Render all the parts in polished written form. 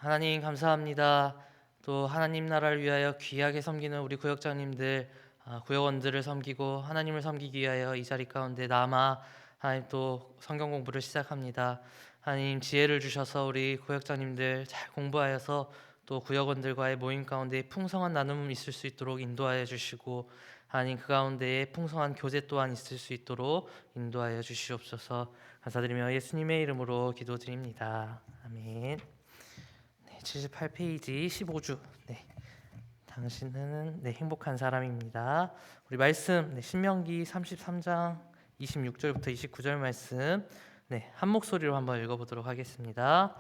하나님 감사합니다. 또 하나님 나라를 위하여 귀하게 섬기는 우리 구역장님들, 구역원들을 섬기고 하나님을 섬기기 위하여 이 자리 가운데 남아 하나님 또 성경 공부를 시작합니다. 하나님 지혜를 주셔서 우리 구역장님들 잘 공부하여서 또 구역원들과의 모임 가운데 풍성한 나눔이 있을 수 있도록 인도하여 주시고, 하나님 그 가운데에 풍성한 교제 또한 있을 수 있도록 인도하여 주시옵소서. 감사드리며 예수님의 이름으로 기도드립니다. 아멘. 78페이지 15주. 당신은 행복한 사람입니다. 우리 말씀 신명기 33장 26절부터 29절 말씀 한 목소리로 한번 읽어보도록 하겠습니다.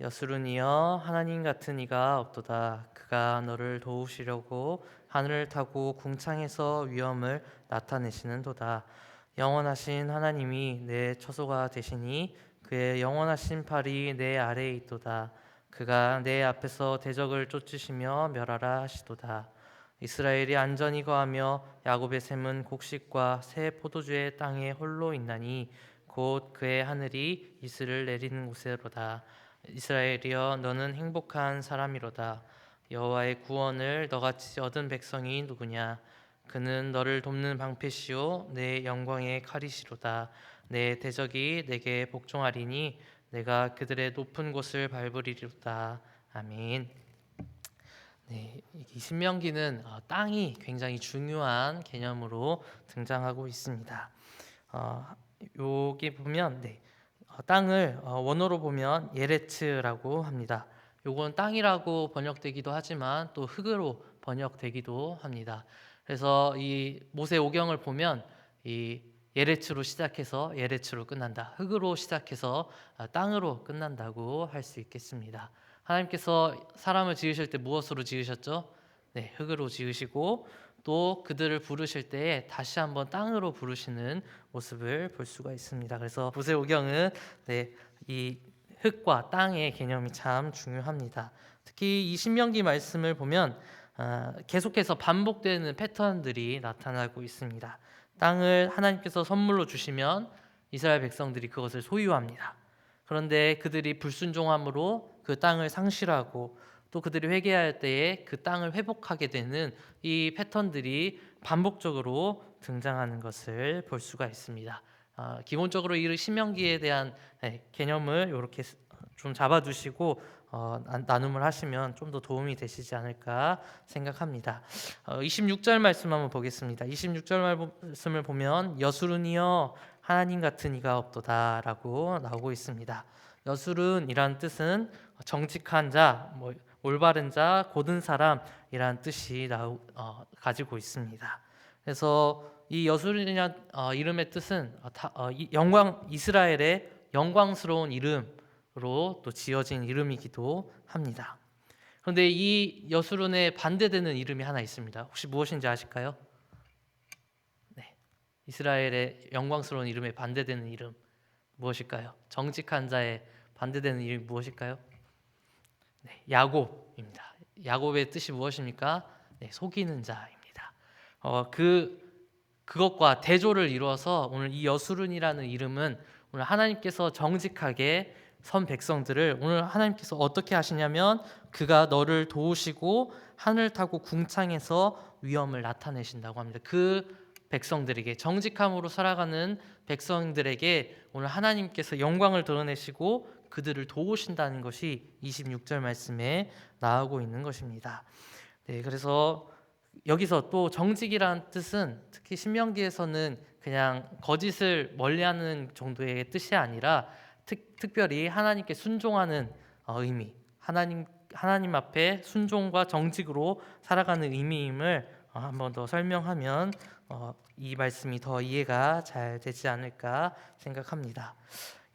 여수르니여 하나님 같은 이가 없도다. 그가 너를 도우시려고 하늘을 타고 궁창에서 위엄을 나타내시는도다. 영원하신 하나님이 내 처소가 되시니 그의 영원하신 팔이 내 아래에 있도다. 그가 내 앞에서 대적을 쫓으시며 멸하라 하시도다. 이스라엘이 안전히 거하며 야곱의 샘은 곡식과 새 포도주의 땅에 홀로 있나니 곧 그의 하늘이 이슬을 내리는 곳이로다. 이스라엘이여 너는 행복한 사람이로다. 여호와의 구원을 너같이 얻은 백성이 누구냐? 그는 너를 돕는 방패시요 내 영광의 칼이시로다. 내 대적이 내게 복종하리니 내가 그들의 높은 곳을 밟으리로다. 아멘. 이 신명기는 땅이 굉장히 중요한 개념으로 등장하고 있습니다. 여기 보면 땅을 원어로 보면 예레츠라고 합니다. 요건 땅이라고 번역되기도 하지만 또 흙으로 번역되기도 합니다. 그래서 이 모세오경을 보면 이 예레츠로 시작해서 예레츠로 끝난다. 흙으로 시작해서 땅으로 끝난다고 할 수 있겠습니다. 하나님께서 사람을 지으실 때 무엇으로 지으셨죠? 흙으로 지으시고 또 그들을 부르실 때에 다시 한번 땅으로 부르시는 모습을 볼 수가 있습니다. 그래서 모세오경은 이 흙과 땅의 개념이 참 중요합니다. 특히 이 신명기 말씀을 보면 계속해서 반복되는 패턴들이 나타나고 있습니다. 땅을 하나님께서 선물로 주시면 이스라엘 백성들이 그것을 소유합니다. 그런데 그들이 불순종함으로 그 땅을 상실하고 또 그들이 회개할 때에 그 땅을 회복하게 되는 이 패턴들이 반복적으로 등장하는 것을 볼 수가 있습니다. 기본적으로 이 신명기에 대한 개념을 이렇게 좀 잡아두시고 나눔을 하시면 좀 더 도움이 되시지 않을까 생각합니다. 26절 말씀 한번 보겠습니다. 26절 말씀을 보면 여수른이여 하나님 같은 이가 없도다라고 나오고 있습니다. 여수른이란 뜻은 정직한 자, 올바른 자, 고든 사람이란 뜻이 가지고 있습니다. 그래서 이 여수른이라는 이름의 뜻은 이스라엘의 영광스러운 이름으로 또 지어진 이름이기도 합니다. 그런데 이 여수른에 반대되는 이름이 하나 있습니다. 혹시 무엇인지 아실까요? 이스라엘의 영광스러운 이름에 반대되는 이름 무엇일까요? 정직한 자에 반대되는 이름이 무엇일까요? 야곱입니다. 야곱의 뜻이 무엇입니까? 속이는 자입니다. 그것과 대조를 이루어서 오늘 이 여수른이라는 이름은 오늘 하나님께서 정직하게 선 백성들을 오늘 하나님께서 어떻게 하시냐면 그가 너를 도우시고 하늘 타고 궁창에서 위엄을 나타내신다고 합니다. 그 백성들에게 정직함으로 살아가는 백성들에게 오늘 하나님께서 영광을 드러내시고 그들을 도우신다는 것이 26절 말씀에 나오고 있는 것입니다. 그래서 여기서 또 정직이라는 뜻은 특히 신명기에서는 그냥 거짓을 멀리하는 정도의 뜻이 아니라 특별히 하나님께 순종하는 의미, 하나님 앞에 순종과 정직으로 살아가는 의미임을 한 번 더 설명하면 이 말씀이 더 이해가 잘 되지 않을까 생각합니다.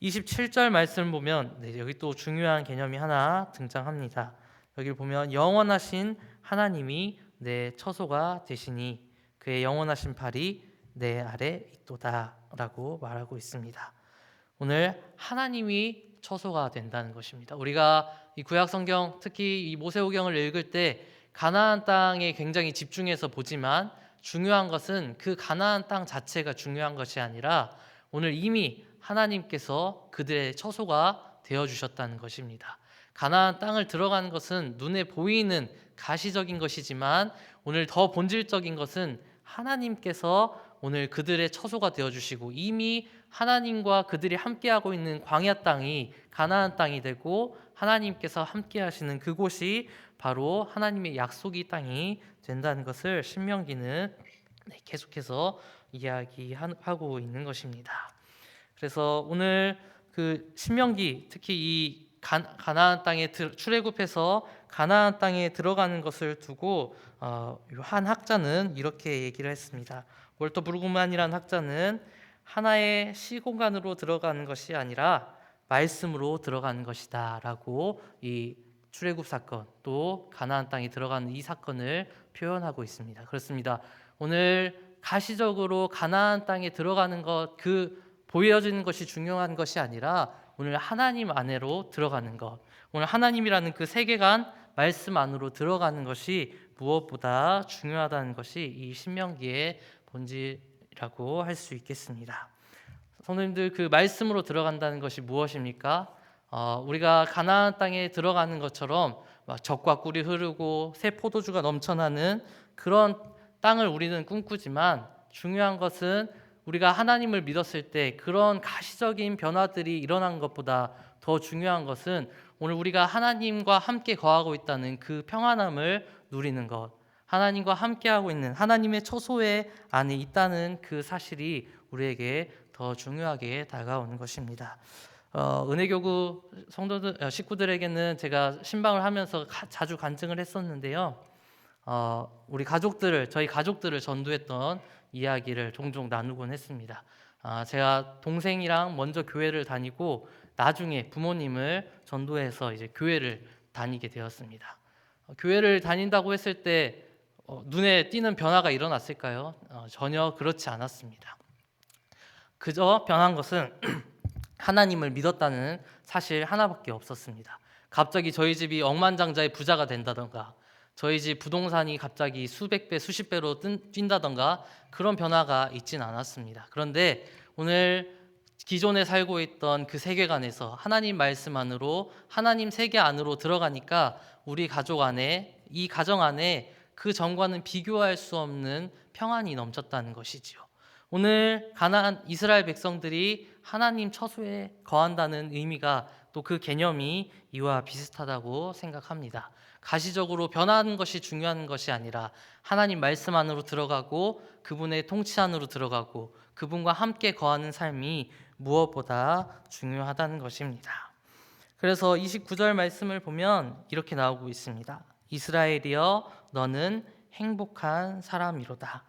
27절 말씀을 보면 여기 또 중요한 개념이 하나 등장합니다. 여기 보면 영원하신 하나님이 내 처소가 되시니 그의 영원하신 팔이 내 아래 있도다 라고 말하고 있습니다. 오늘 하나님이 처소가 된다는 것입니다. 우리가 이 구약 성경 특히 이 모세오경을 읽을 때 가나안 땅에 굉장히 집중해서 보지만 중요한 것은 그 가나안 땅 자체가 중요한 것이 아니라 오늘 이미 하나님께서 그들의 처소가 되어 주셨다는 것입니다. 가나안 땅을 들어가는 것은 눈에 보이는 가시적인 것이지만 오늘 더 본질적인 것은 하나님께서 오늘 그들의 처소가 되어주시고 이미 하나님과 그들이 함께하고 있는 광야 땅이 가나안 땅이 되고 하나님께서 함께하시는 그곳이 바로 하나님의 약속의 땅이 된다는 것을 신명기는 계속해서 이야기하고 있는 것입니다. 그래서 오늘 그 신명기 특히 이 가나안 땅에 출애굽해서 가나안 땅에 들어가는 것을 두고 한 학자는 이렇게 얘기를 했습니다. 월터 브루그만이라는 학자는 하나의 시공간으로 들어가는 것이 아니라 말씀으로 들어가는 것이다라고 이 출애굽 사건 또 가나안 땅에 들어가는 이 사건을 표현하고 있습니다. 그렇습니다. 오늘 가시적으로 가나안 땅에 들어가는 것 그 보여지는 것이 중요한 것이 아니라 오늘 하나님 안으로 들어가는 것, 오늘 하나님이라는 그 세계관 말씀 안으로 들어가는 것이 무엇보다 중요하다는 것이 이 신명기의 본질이라고 할 수 있겠습니다. 성도님들, 그 말씀으로 들어간다는 것이 무엇입니까? 우리가 가나안 땅에 들어가는 것처럼 막 젖과 꿀이 흐르고 새 포도주가 넘쳐나는 그런 땅을 우리는 꿈꾸지만 중요한 것은 우리가 하나님을 믿었을 때 그런 가시적인 변화들이 일어난 것보다 더 중요한 것은 오늘 우리가 하나님과 함께 거하고 있다는 그 평안함을 누리는 것, 하나님과 함께하고 있는 하나님의 처소에 안에 있다는 그 사실이 우리에게 더 중요하게 다가오는 것입니다. 은혜교구 성도들 식구들에게는 제가 신방을 하면서 자주 간증을 했었는데요. 저희 가족들을 전도했던 이야기를 종종 나누곤 했습니다. 제가 동생이랑 먼저 교회를 다니고 나중에 부모님을 전도해서 이제 교회를 다니게 되었습니다. 교회를 다닌다고 했을 때 눈에 띄는 변화가 일어났을까요? 전혀 그렇지 않았습니다. 그저 변한 것은 하나님을 믿었다는 사실 하나밖에 없었습니다. 갑자기 저희 집이 억만장자의 부자가 된다던가 저희 집 부동산이 갑자기 수백 배, 수십 배로 뛴다던가 그런 변화가 있진 않았습니다. 그런데 오늘 기존에 살고 있던 그 세계관에서 하나님 말씀 안으로 하나님 세계 안으로 들어가니까 우리 가족 안에 이 가정 안에 그 전과는 비교할 수 없는 평안이 넘쳤다는 것이지요. 오늘 가나안 이스라엘 백성들이 하나님 처소에 거한다는 의미가 또 그 개념이 이와 비슷하다고 생각합니다. 가시적으로 변하는 것이 중요한 것이 아니라 하나님 말씀 안으로 들어가고 그분의 통치 안으로 들어가고 그분과 함께 거하는 삶이 무엇보다 중요하다는 것입니다. 그래서 29절 말씀을 보면 이렇게 나오고 있습니다. 이스라엘이여 너는 행복한 사람이로다.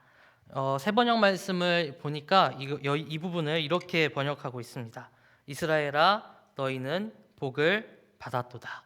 새 번역 말씀을 보니까 이 부분을 이렇게 번역하고 있습니다. 이스라엘아 너희는 복을 받았도다.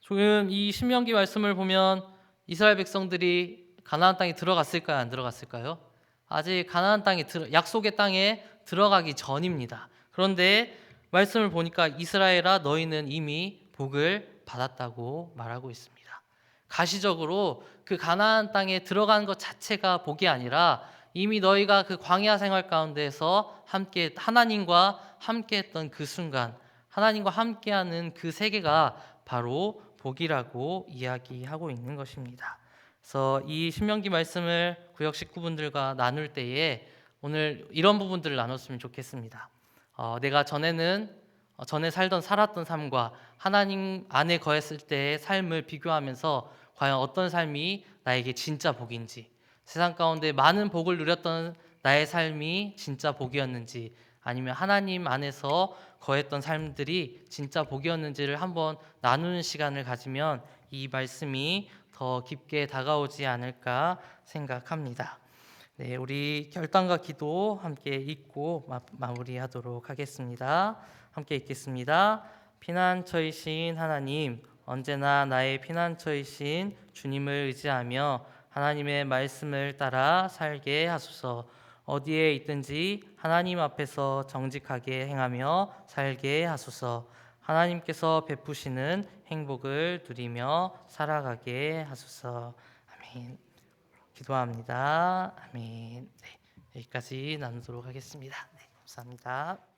지금 이 신명기 말씀을 보면 이스라엘 백성들이 가나안 땅에 들어갔을까요? 안 들어갔을까요? 아직 가나안 땅에 약속의 땅에 들어가기 전입니다. 그런데 말씀을 보니까 이스라엘아 너희는 이미 복을 받았다고 말하고 있습니다. 가시적으로 그 가나안 땅에 들어간 것 자체가 복이 아니라 이미 너희가 그 광야 생활 가운데서 함께 하나님과 함께했던 그 순간, 하나님과 함께하는 그 세계가 바로 복이라고 이야기하고 있는 것입니다. 그래서 이 신명기 말씀을 구역 식구분들과 나눌 때에 오늘 이런 부분들을 나눴으면 좋겠습니다. 내가 전에 살았던 삶과 하나님 안에 거했을 때의 삶을 비교하면서 과연 어떤 삶이 나에게 진짜 복인지, 세상 가운데 많은 복을 누렸던 나의 삶이 진짜 복이었는지, 아니면 하나님 안에서 거했던 삶들이 진짜 복이었는지를 한번 나누는 시간을 가지면 이 말씀이 더 깊게 다가오지 않을까 생각합니다. 네, 우리 결단과 기도 함께 읽고 마무리하도록 하겠습니다. 함께 읽겠습니다. 피난처이신 하나님, 언제나 나의 피난처이신 주님을 의지하며 하나님의 말씀을 따라 살게 하소서. 어디에 있든지 하나님 앞에서 정직하게 행하며 살게 하소서. 하나님께서 베푸시는 행복을 누리며 살아가게 하소서. 아멘. 기도합니다. 아멘. 네, 여기까지 나누도록 하겠습니다. 네, 감사합니다.